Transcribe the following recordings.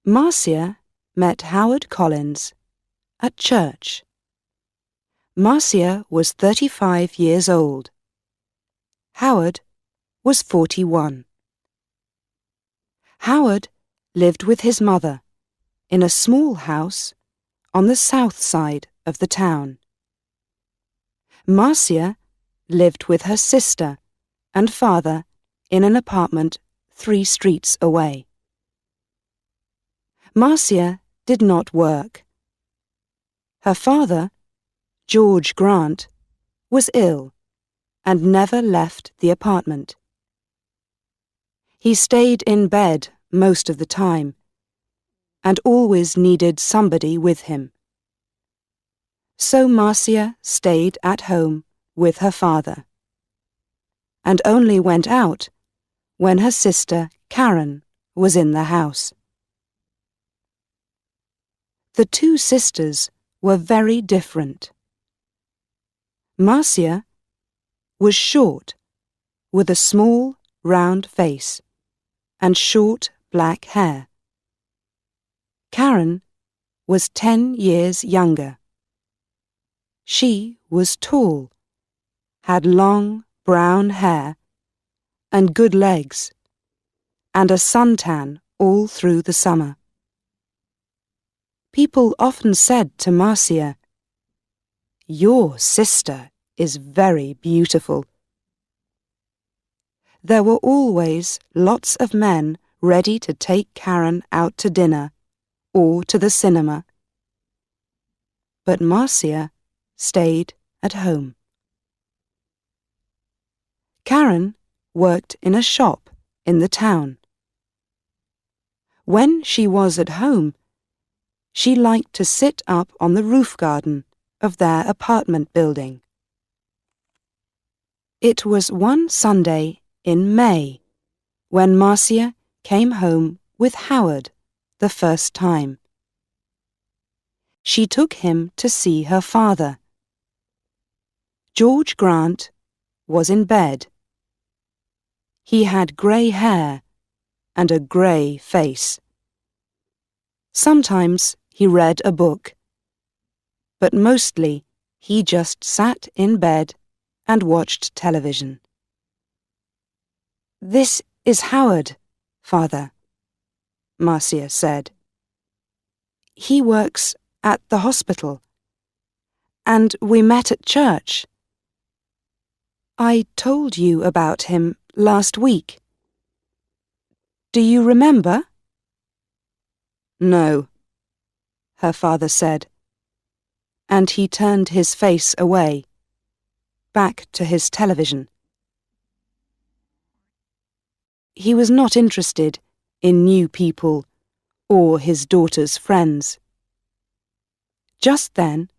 Marcia met Howard Collins at church. Marcia was 35 years old. Howard was 41. Howard lived with his mother in a small house on the south side of the town. Marcia lived with her sister and father in an apartment 3 streets away. Marcia did not work. Her father, George Grant, was ill and never left the apartment. He stayed in bed most of the time and always needed somebody with him. So Marcia stayed at home with her father and only went out when her sister Karen was in the house. The 2 sisters were very different. Marcia was short, with a small, round face and short black hair. Karen was 10 years younger. She was tall, had long brown hair and good legs, and a suntan all through the summer. People often said to Marcia, "Your sister is very beautiful." There were always lots of men ready to take Karen out to dinner or to the cinema. But Marcia stayed at home. Karen worked in a shop in the town. When she was at home, she liked to sit up on the roof garden of their apartment building. It was one Sunday in May when Marcia came home with Howard the first time. She took him to see her father. George Grant was in bed. He had grey hair and a grey face. Sometimes he read a book, but mostly he just sat in bed and watched television. "This is Howard, Father," Marcia said. "He works at the hospital, and we met at church. I told you about him last week. Do you remember?" "No," her father said, and he turned his face away, back to his television. He was not interested in new people or his daughter's friends. Just then,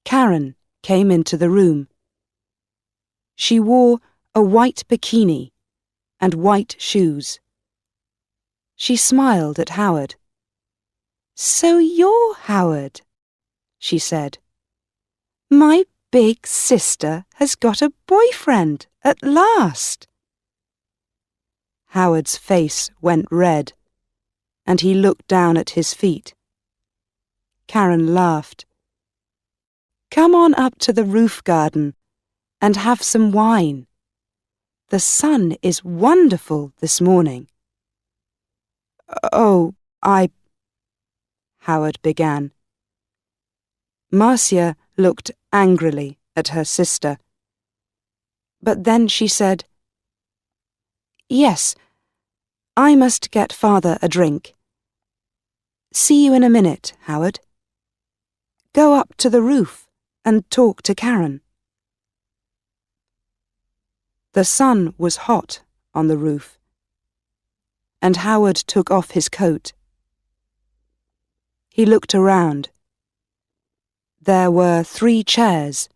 Karen came into the room. She wore a white bikini and white shoes. She smiled at Howard. "So you're Howard," she said. "My big sister has got a boyfriend at last." Howard's face went red, and he looked down at his feet. Karen laughed. "Come on up to the roof garden and have some wine. The sun is wonderful this morning." "Oh, Howard began. Marcia looked angrily at her sister. But then she said, "Yes, I must get Father a drink. See you in a minute, Howard. Go up to the roof and talk to Karen." The sun was hot on the roof, and Howard took off his coat. He looked around. There were 3 chairs,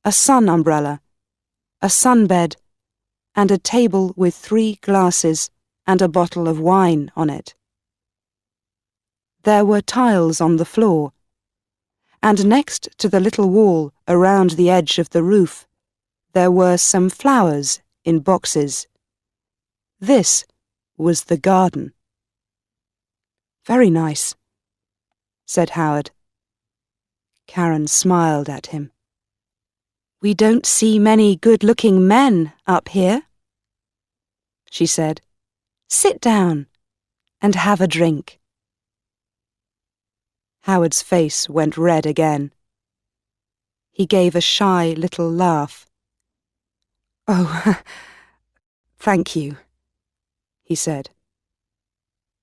a sun umbrella, a sunbed, and a table with 3 glasses and a bottle of wine on it. There were tiles on the floor, and next to the little wall around the edge of the roof, there were some flowers in boxes. This was the garden. Very nice," said Howard. Karen smiled at him. "We don't see many good-looking men up here," she said. "Sit down and have a drink." Howard's face went red again. He gave a shy little laugh. "Oh, thank you," he said.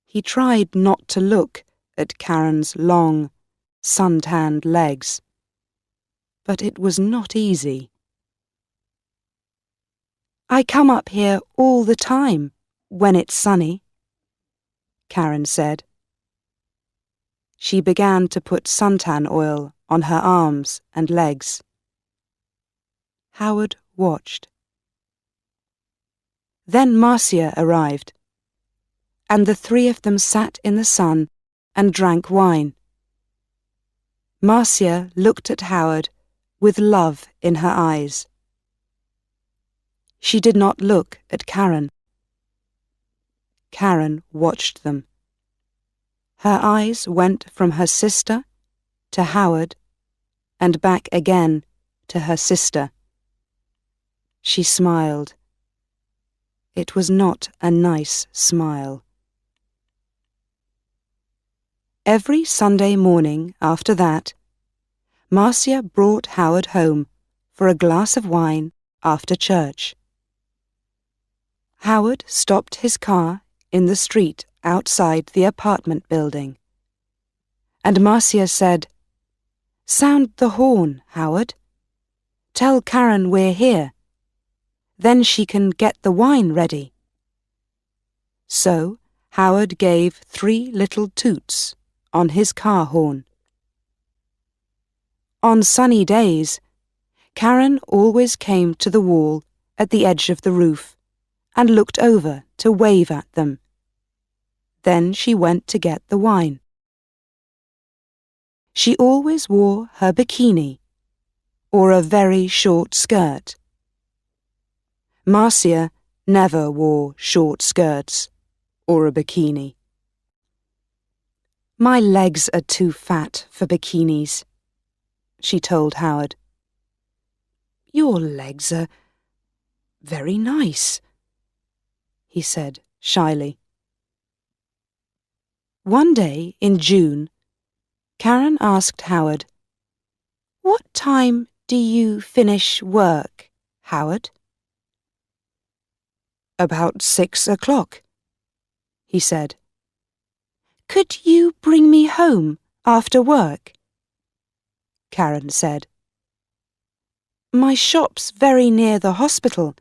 He tried not to look at Karen's long, sun-tanned legs, but it was not easy. "I come up here all the time when it's sunny," Karen said. She began to put suntan oil on her arms and legs. Howard watched. Then Marcia arrived, and the three of them sat in the sun and drank wine. Marcia looked at Howard with love in her eyes. She did not look at Karen. Karen watched them. Her eyes went from her sister to Howard and back again to her sister. She smiled. It was not a nice smile. Every Sunday morning after that, Marcia brought Howard home for a glass of wine after church. Howard stopped his car in the street outside the apartment building, and Marcia said, "Sound the horn, Howard. Tell Karen we're here. Then she can get the wine ready." So Howard gave 3 little toots on his car horn. On sunny days, Karen always came to the wall at the edge of the roof and looked over to wave at them. Then she went to get the wine. She always wore her bikini or a very short skirt. Marcia never wore short skirts or a bikini. "My legs are too fat for bikinis," she told Howard. "Your legs are very nice," he said shyly. One day in June, Karen asked Howard, "What time do you finish work, Howard?" "About 6 o'clock," he said. "Could you bring me home after work?" Karen said. "My shop's very near the hospital.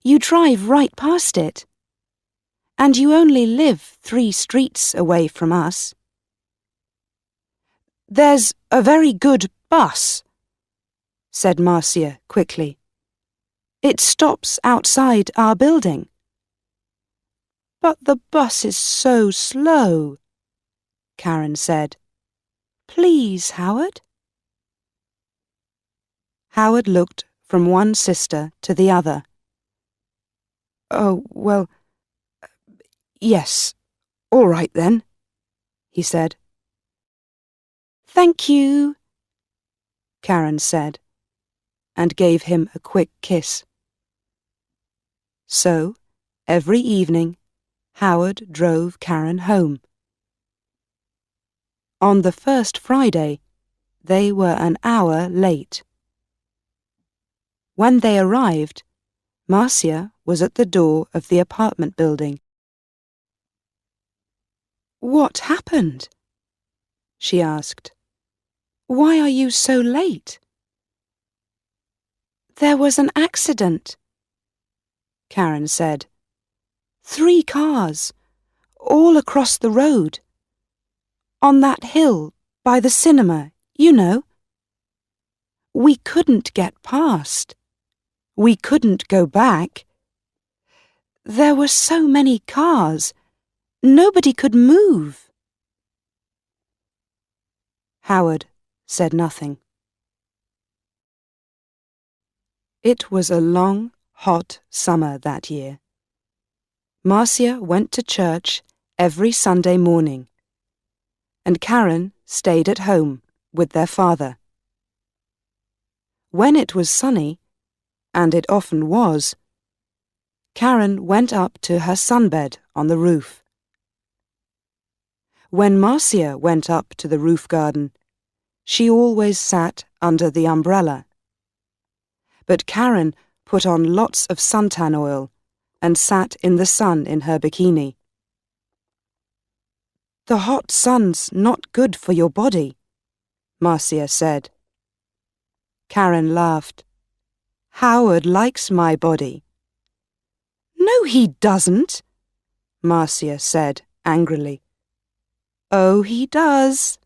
You drive right past it. And you only live 3 streets away from us." "There's a very good bus," said Marcia quickly. "It stops outside our building." "But the bus is so slow," Karen said. "Please, Howard." Howard looked from one sister to the other. "Oh, well, yes, all right then," he said. "Thank you," Karen said, and gave him a quick kiss. So, every evening, Howard drove Karen home. On the first Friday, they were an hour late. When they arrived, Marcia was at the door of the apartment building. "What happened?" she asked. "Why are you so late?" "There was an accident," Karen said. 3 cars, all across the road. On that hill by the cinema, you know. We couldn't get past. We couldn't go back. There were so many cars. Nobody could move." Howard said nothing. It was a long, hot summer that year. Marcia went to church every Sunday morning and Karen stayed at home with their father. When it was sunny, and it often was, Karen went up to her sunbed on the roof. When Marcia went up to the roof garden, she always sat under the umbrella. But Karen put on lots of suntan oil and sat in the sun in her bikini. "The hot sun's not good for your body," Marcia said. Karen laughed. "Howard likes my body." "No, he doesn't," Marcia said angrily. "Oh, he does,"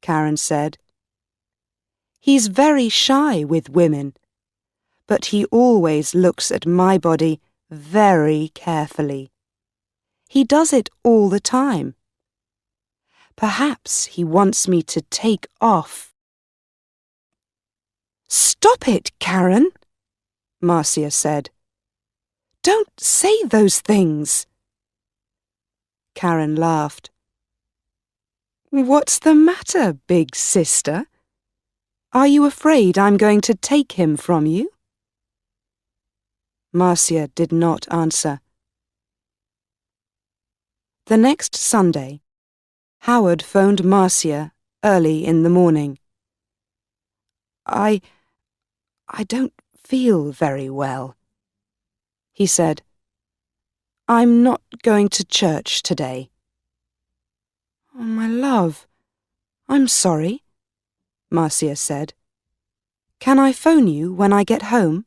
Karen said. "He's very shy with women, but he always looks at my body very carefully. He does it all the time. Perhaps he wants me to take off." "Stop it, Karen," Marcia said. "Don't say those things." Karen laughed. "What's the matter, big sister? Are you afraid I'm going to take him from you?" Marcia did not answer. The next Sunday, Howard phoned Marcia early in the morning. I don't feel very well," he said. "I'm not going to church today." "Oh, my love, I'm sorry," Marcia said. "Can I phone you when I get home?"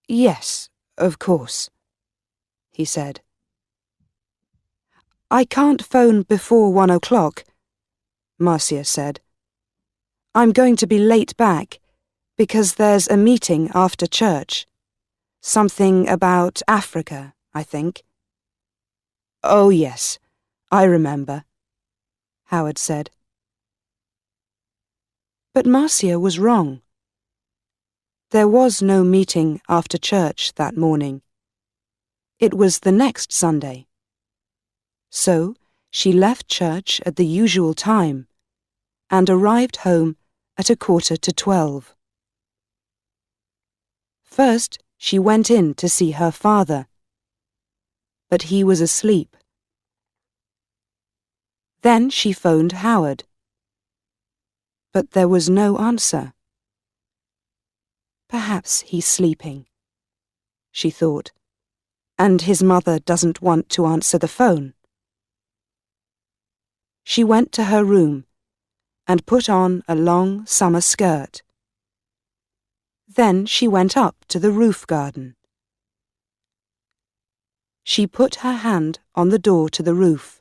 "Yes, of course," he said. "I can't phone before 1 o'clock," Marcia said. "I'm going to be late back because there's a meeting after church. Something about Africa, I think." "Oh, yes, I remember," Howard said. But Marcia was wrong. There was no meeting after church that morning. It was the next Sunday. So she left church at the usual time and arrived home at 11:45. First, she went in to see her father, but he was asleep. Then she phoned Howard, but there was no answer. "Perhaps he's sleeping," she thought, "and his mother doesn't want to answer the phone." She went to her room and put on a long summer skirt. Then she went up to the roof garden. She put her hand on the door to the roof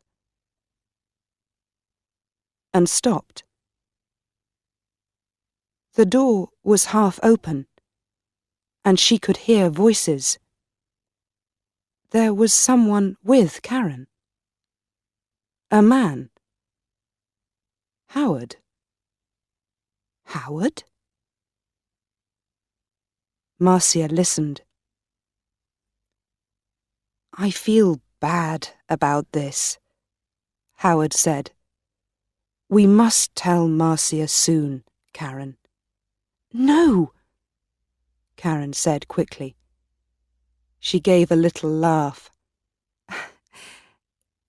and stopped. The door was half open, and she could hear voices. There was someone with Karen. A man. Howard. Howard? Marcia listened. "I feel bad about this," Howard said. "We must tell Marcia soon, Karen." "No," Karen said quickly. She gave a little laugh.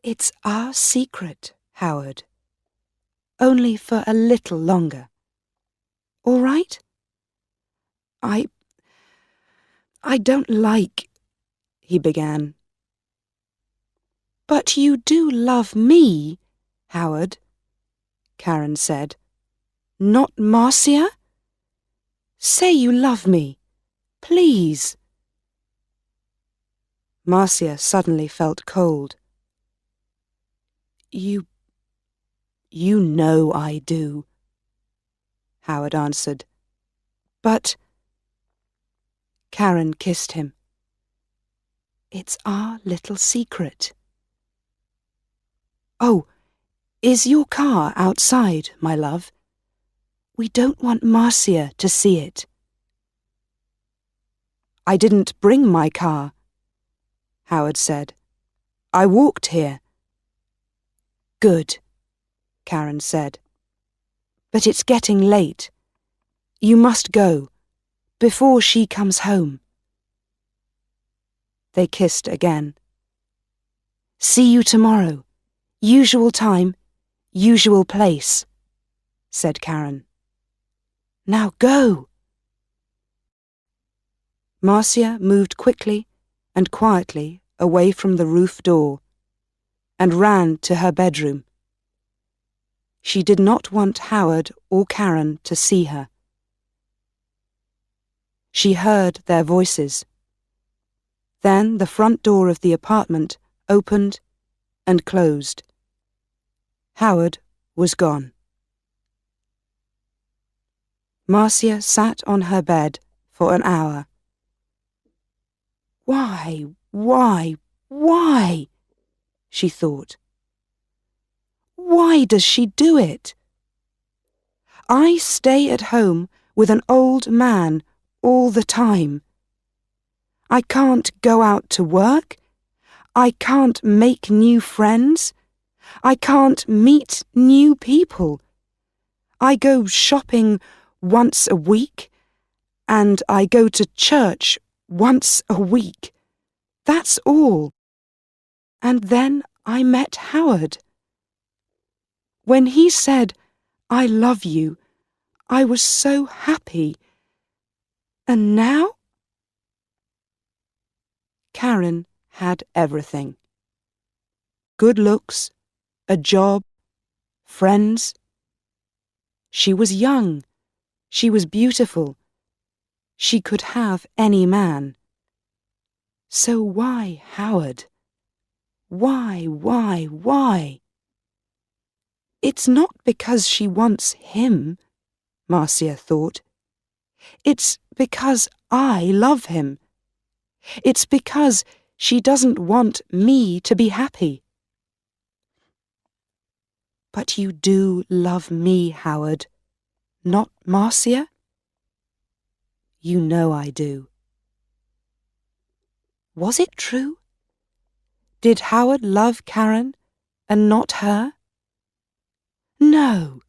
"It's our secret, Howard. Only for a little longer. All right? I don't like," he began. "But you do love me, Howard," Karen said. "Not Marcia? Say you love me, please." Marcia suddenly felt cold. You know I do," Howard answered. "But—" Karen kissed him. "It's our little secret." "Oh, is your car outside, my love? We don't want Marcia to see it." "I didn't bring my car," Howard said. "I walked here." "Good," Karen said. But it's getting late. You must go, before she comes home. They kissed again. See you tomorrow. Usual time, usual place, said Karen. Now go. Marcia moved quickly and quietly away from the roof door and ran to her bedroom. She did not want Howard or Karen to see her. She heard their voices. Then the front door of the apartment opened and closed. Howard was gone. Marcia sat on her bed for an hour. Why, she thought. Why does she do it? I stay at home with an old man all the time. I can't go out to work. I can't make new friends. I can't meet new people. I go shopping once a week, and I go to church once a week. That's all. And then I met Howard. When he said, I love you, I was so happy. And now? Karen had everything. Good looks, a job, friends. She was young. She was beautiful. She could have any man. So why Howard? Why? It's not because she wants him, Marcia thought. It's because I love him. It's because she doesn't want me to be happy. But you do love me, Howard, not Marcia? You know I do. Was it true? Did Howard love Karen and not her? No.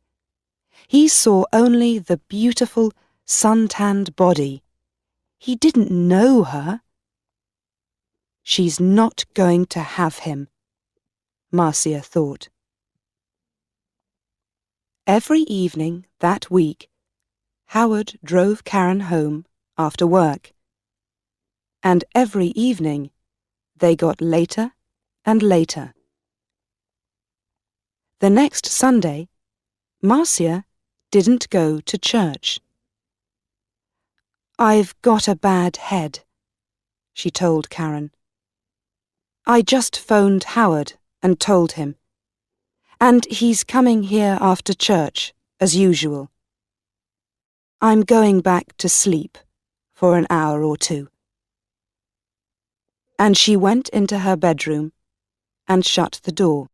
He saw only the beautiful, sun-tanned body. He didn't know her. She's not going to have him, Marcia thought. Every evening that week, Howard drove Karen home after work. And every evening, they got later and later. The next Sunday, Marcia didn't go to church. I've got a bad head, she told Karen. I just phoned Howard and told him. And he's coming here after church, as usual. I'm going back to sleep for an hour or two. And she went into her bedroom and shut the door.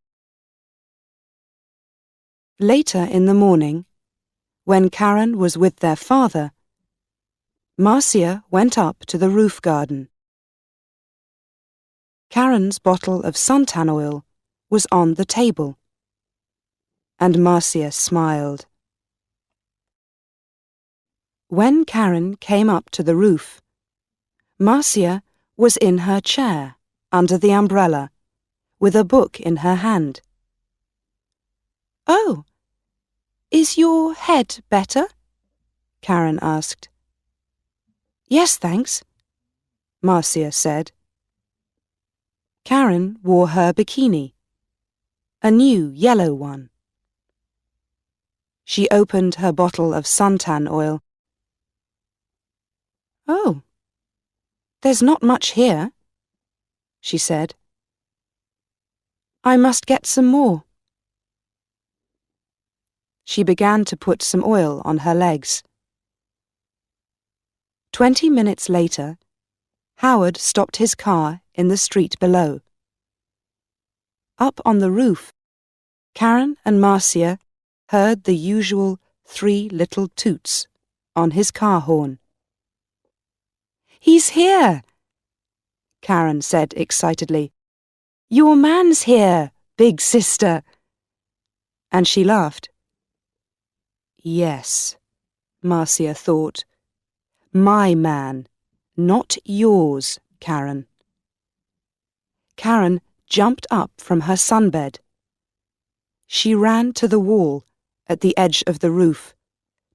Later in the morning, when Karen was with their father, Marcia went up to the roof garden. Karen's bottle of suntan oil was on the table, and Marcia smiled. When Karen came up to the roof, Marcia was in her chair under the umbrella, with a book in her hand. Oh, is your head better? Karen asked. Yes, thanks, Marcia said. Karen wore her bikini, a new yellow one. She opened her bottle of suntan oil. Oh, there's not much here, she said. I must get some more. She began to put some oil on her legs. 20 minutes later, Howard stopped his car in the street below. Up on the roof, Karen and Marcia heard the usual 3 little toots on his car horn. He's here, Karen said excitedly. Your man's here, big sister. and she laughed. Yes, Marcia thought. My man, not yours, Karen. Karen jumped up from her sunbed. She ran to the wall at the edge of the roof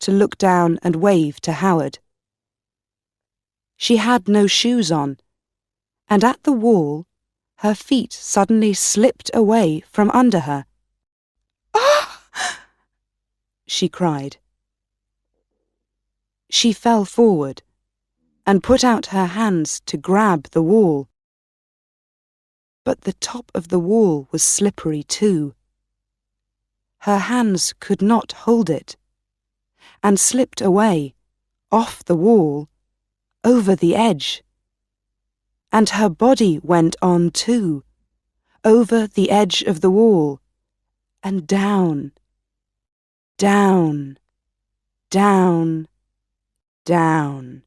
to look down and wave to Howard. She had no shoes on, and at the wall, her feet suddenly slipped away from under her. "Ah!" she cried. She fell forward and put out her hands to grab the wall. But the top of the wall was slippery too. Her hands could not hold it, and slipped away, off the wall, over the edge. And her body went on too, over the edge of the wall, and down, down, down, down.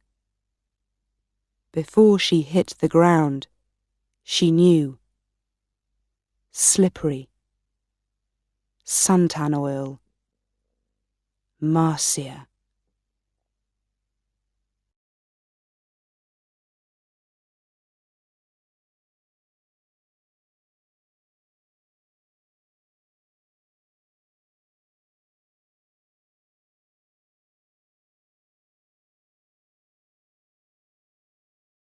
Before she hit the ground, she knew. Slippery. Suntan oil. Marcia.